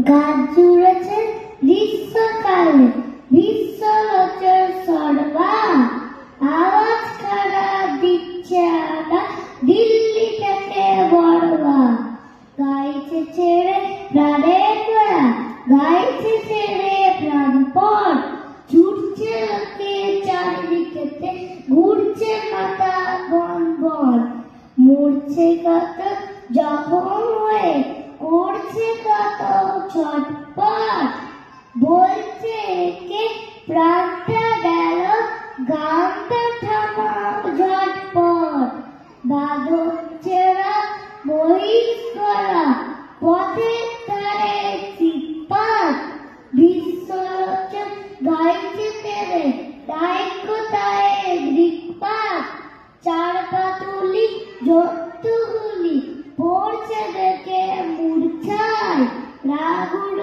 গাছ জুড়েছে গ্রীষ্মকালে বিশ্বলোচের সর্বা আওয়াজ খাড়া দিচ্ছে আদা দিল্লি থেকে বড়বা গাইছে ছেড়ে প্রাণের গোড়া গাইছে ছেড়ে প্রাণপণ ছুটছে লোকে চারিদিকেতে ঘুরছে মাথা বন বন মরছে কত জখম হয়ে করছে কত ছটপট বলছে কে প্রাণটা গেল গানটা থামাও ঝটপট বাদল ছেড়া মহিষ করা পথের ধারে চিৎপাত বিশ্বলোচন গাইছে তেরে তাই কোথায় দৃকপাত চার পাতুলি জন্তুগুলি পড়ছে দেখে মূর্ছায় রাগুর